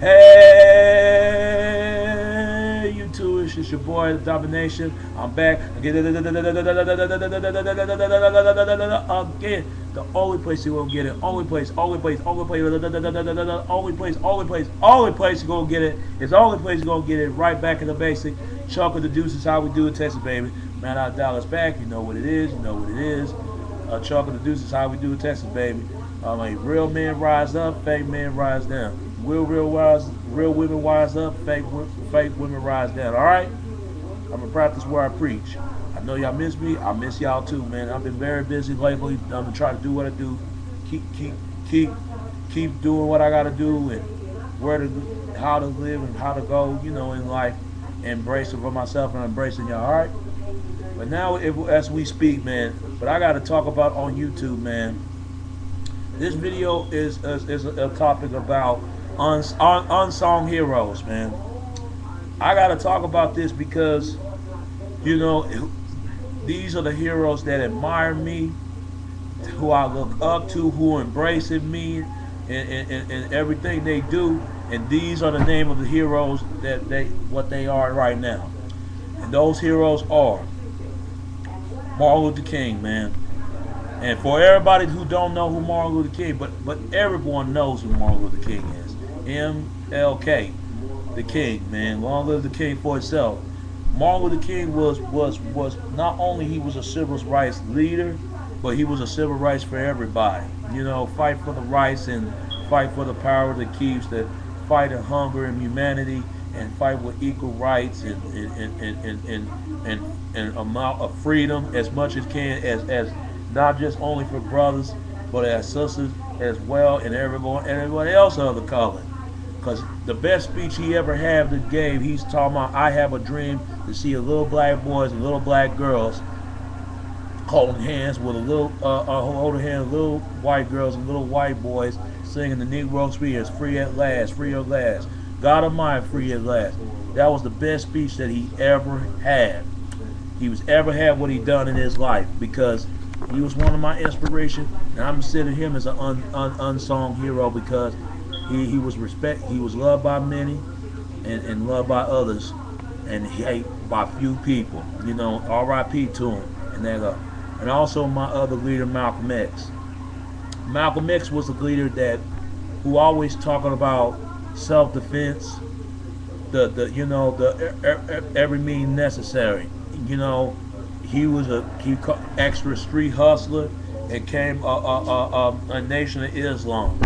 Hey, YouTube, it's your boy, the Domination. I'm back again. The only place you gonna get it, only place you gonna get it. It's the only place you gonna get it. Right back in the basic. Chuck of the Deuce is how we do it, Texas, baby. Man, our dollars back. You know what it is. You know what it is. Chuck of the Deuce is how we do it, Texas, baby. Real men rise up, fake men rise down. Real women rise up, fake women rise down. All right, I'm gonna practice where I preach. I know y'all miss me. I miss y'all too, man. I've been very busy lately. I'm gonna try to do what I do. Keep doing what I gotta do and how to live and how to go, in life. Embracing for myself and embracing y'all. All right. But now, as we speak, man. But I gotta talk about on YouTube, man. This video is a topic about unsung heroes, man. I gotta talk about this because, these are the heroes that admire me, who I look up to, who embrace me, and everything they do. And these are the name of the heroes what they are right now. And those heroes are Martin Luther King, man. And for everybody who don't know who Martin Luther King, but everyone knows who Martin Luther King is. MLK, the King, man. Long live the King for itself. Martin Luther King was not only he was a civil rights leader, but he was a civil rights for everybody. Fight for the rights and fight for the power that keeps the fight of hunger and humanity and fight with equal rights and amount of freedom as much as can as not just only for brothers but as sisters as well and everybody else of the color. Because the best speech he ever gave, he's talking about, I have a dream to see a little black boys and little black girls holding hands with little white girls and little white boys singing the Negro speech, free at last, free at last. God of mine, free at last. That was the best speech that he ever had. He was ever had what he done in his life, because he was one of my inspiration, and I'm considering him as an unsung hero because he was he was loved by many and loved by others and hated by few people. R.I.P. to him. And also my other leader, Malcolm X. Malcolm X was a leader who always talking about self-defense, every means necessary. He was extra street hustler and came a nation of Islam.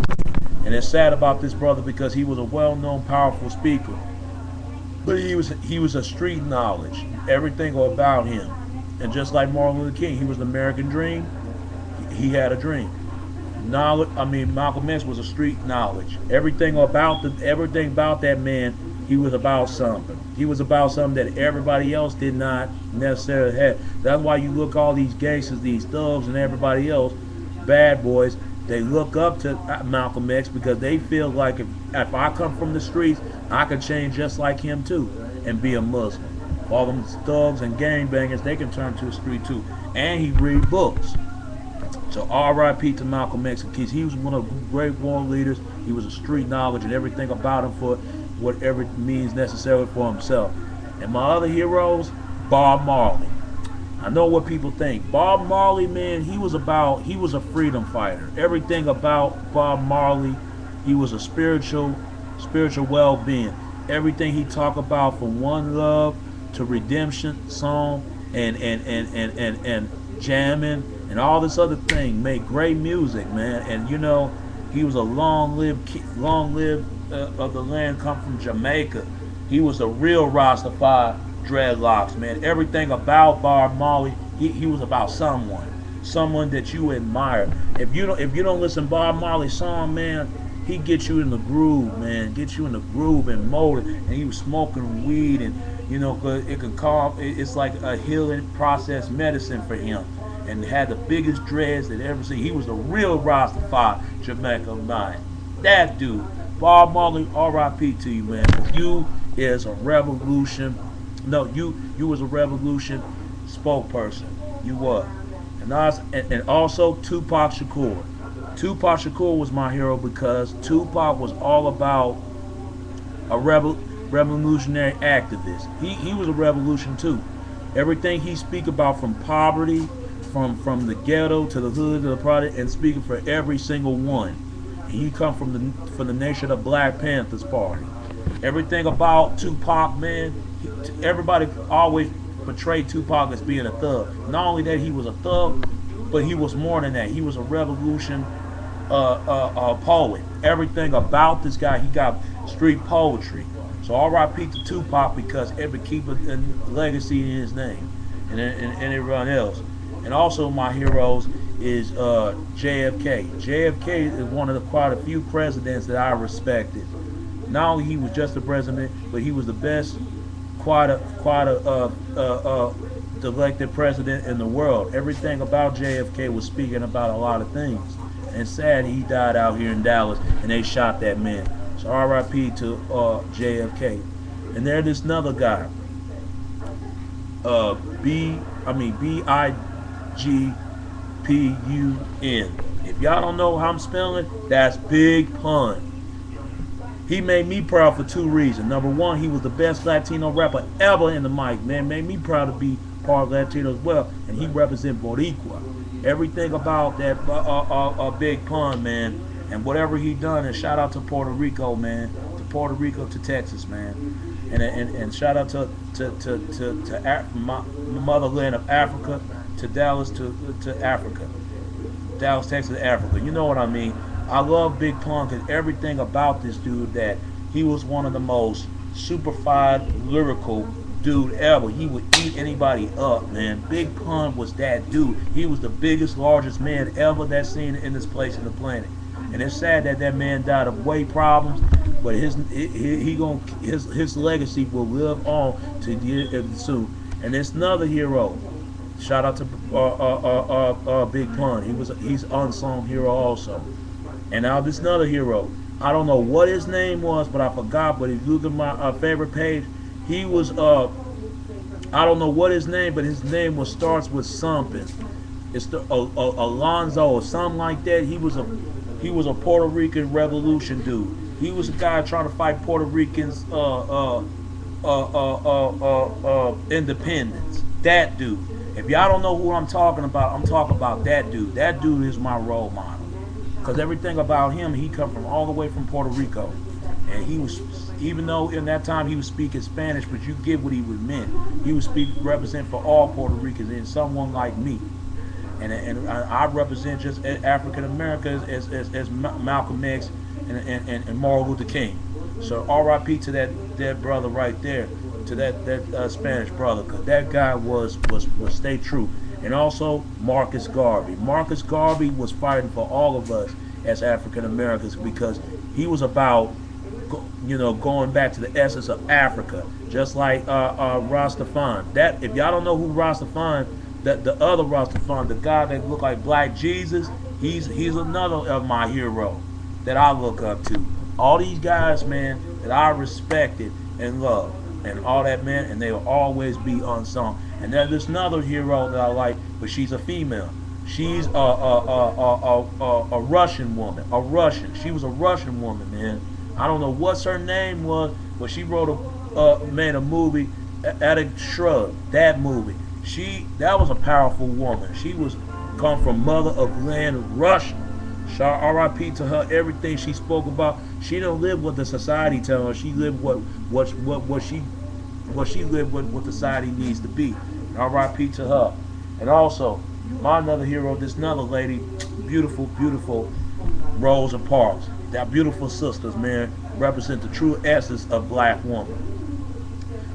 And it's sad about this brother because he was a well-known, powerful speaker, but he was a street knowledge, everything about him. And just like Martin Luther King, he was the American dream. He had a dream. Malcolm X was a street knowledge. Everything about that man, he was about something. He was about something that everybody else did not necessarily have. That's why you look all these gangsters, these thugs, and everybody else, bad boys, they look up to Malcolm X because they feel like if I come from the streets, I can change just like him too and be a Muslim. All them thugs and gangbangers, they can turn to the street too. And he read books. So R.I.P. to Malcolm X, because he was one of the great world leaders. He was a street knowledge and everything about him for whatever means necessary for himself. And my other heroes, Bob Marley. I know what people think. Bob Marley, man, he was a freedom fighter. Everything about Bob Marley, he was a spiritual well-being. Everything he talked about, from one love to redemption song and jamming and all this other thing, made great music, man. And he was a long-lived of the land, come from Jamaica. He was a real Rastafari dreadlocks, man. Everything about Bob Marley, he was about someone that you admire. If you don't listen to Bob Marley's song, man, he gets you in the groove, man. Gets you in the groove and molded. And he was smoking weed, and it could calm. It's like a healing process, medicine for him. And had the biggest dreads that ever seen. He was a real Rastafari Jamaica man. That dude, Bob Marley, R.I.P. to you, man. You is a revolution. No, you was a revolution spokesperson. You were. And also Tupac Shakur. Tupac Shakur was my hero because Tupac was all about a revolutionary activist. He was a revolution too. Everything he speak about, from poverty, from the ghetto to the hood to the project, and speaking for every single one. And he come from the nation of Black Panthers Party. Everything about Tupac, man, everybody always portrayed Tupac as being a thug. Not only that he was a thug, but he was more than that. He was a revolution poet. Everything about this guy, he got street poetry. So R.I.P. to Tupac, because it would keep a legacy in his name, and everyone else. And also my heroes is JFK. JFK is one of the quite a few presidents that I respected. Not only he was just a president, but he was the best elected president in the world. Everything about JFK was speaking about a lot of things. And sad he died out here in Dallas, and they shot that man. So R.I.P. to JFK. And there's this another guy, BIGPUN. If y'all don't know how I'm spelling it, that's Big Pun. He made me proud for two reasons. Number one, he was the best Latino rapper ever in the mic, man. Made me proud to be part of Latino as well. And he represents Boricua. Everything about that Big Pun, man. And whatever he done, and shout out to Puerto Rico, man. To Puerto Rico, to Texas, man. And shout out to my motherland of Africa, to Dallas, to Africa. Dallas, Texas, Africa. You know what I mean? I love Big Pun because everything about this dude, that he was one of the most superfied lyrical dude ever. He would eat anybody up, man. Big Pun was that dude. He was the biggest, largest man ever that's seen in this place in the planet. And it's sad that that man died of weight problems, but his legacy will live on to the soon. And there's another hero. Shout out to Big Pun. He's unsung hero also. And now this another hero. I don't know what his name was, but I forgot. But if you look at my favorite page, he was I don't know what his name, but his name starts with something. It's Alonzo or something like that. He was a Puerto Rican revolution dude. He was a guy trying to fight Puerto Ricans independence. That dude. If y'all don't know who I'm talking about that dude. That dude is my role model. Because everything about him, he come from all the way from Puerto Rico. And he was, even though in that time he was speaking Spanish, but you get what he was meant. He was represent for all Puerto Ricans and someone like me. And I represent just African Americans as Malcolm X and Martin Luther King. So R.I.P. to that brother right there, to that Spanish brother, because that guy was stay true. And also Marcus Garvey. Marcus Garvey was fighting for all of us as African Americans, because he was about, going back to the essence of Africa, just like Rastafari. That, if y'all don't know who Rastafari, the other Rastafari, the guy that looked like Black Jesus, he's another of my hero that I look up to. All these guys, man, that I respected and loved, and all that, man, and they will always be unsung. And then there's another hero that I like, but she's a female. She's a Russian woman. She was a Russian woman, man. I don't know what her name was, but she wrote a movie, Attic Shrug. That movie. That was a powerful woman. She come from mother of land Russia. R.I.P. to her. Everything she spoke about, she don't live what the society tells her. She lived what she lived what society needs to be. R.I.P. to her. And also, my another hero, this another lady, beautiful Rosa Parks. That beautiful sisters, man, represent the true essence of black woman.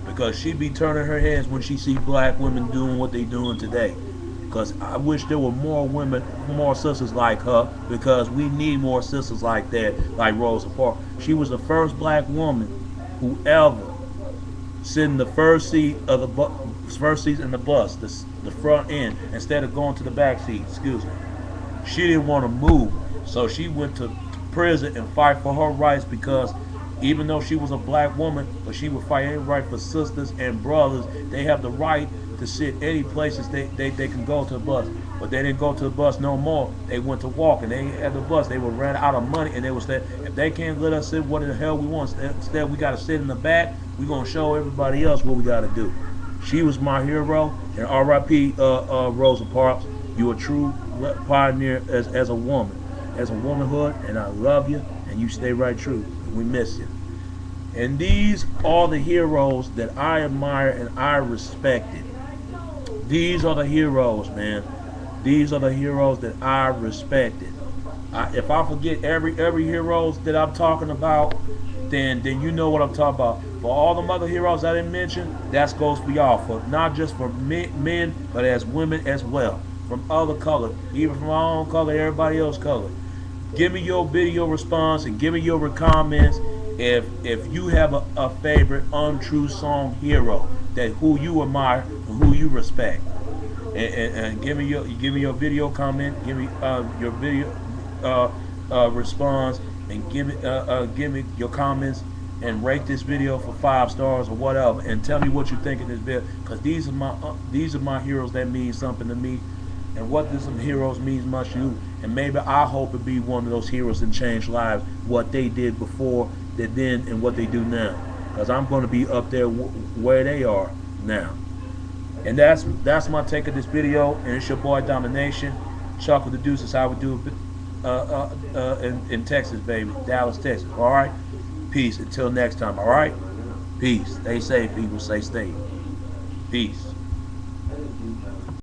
Because she be turning her heads when she see black women doing what they doing today. Because I wish there were more women, more sisters like her, because we need more sisters like that, like Rosa Parks. She was the first black woman who ever sit in the first seat of the in the bus, the front end, instead of going to the back seat. Excuse me. She didn't want to move, so she went to prison and fight for her rights, because even though she was a black woman, but she would fight every right for sisters and brothers. They have the right to sit any places they can go to the bus. But they didn't go to the bus no more. They went to walk, and they ain't at the bus. They were ran out of money, and they was that if they can't let us sit, what the hell we want? Instead, we got to sit in the back. We gonna show everybody else what we got to do. She was my hero, and R.I.P. Rosa Parks. You a true pioneer as a woman, as a womanhood, and I love you, and you stay right true. We miss you. And these are the heroes that I admire and I respected. These are the heroes, man. These are the heroes that I respected. If I forget every heroes that I'm talking about, then you know what I'm talking about. For all the other heroes I didn't mention, that goes for y'all. For not just for men, but as women as well. From other color, even from our own color, everybody else color. Give me your video response and give me your comments if you have a favorite untrue song hero that who you admire and who you respect. And give me your video comment, give me your video response, and give me your comments and rate this video for 5 stars or whatever, and tell me what you think of this video, because these are my heroes that mean something to me, and what does some heroes means much to you, and maybe I hope to be one of those heroes and change lives, what they did before, that then, and what they do now, because I'm going to be up there where they are now. And that's my take of this video, and it's your boy Domination. Chuck with the Deuce is how we do it in Texas, baby. Dallas, Texas. Alright? Peace. Until next time, alright? Peace. Stay safe, people. Stay safe. Peace.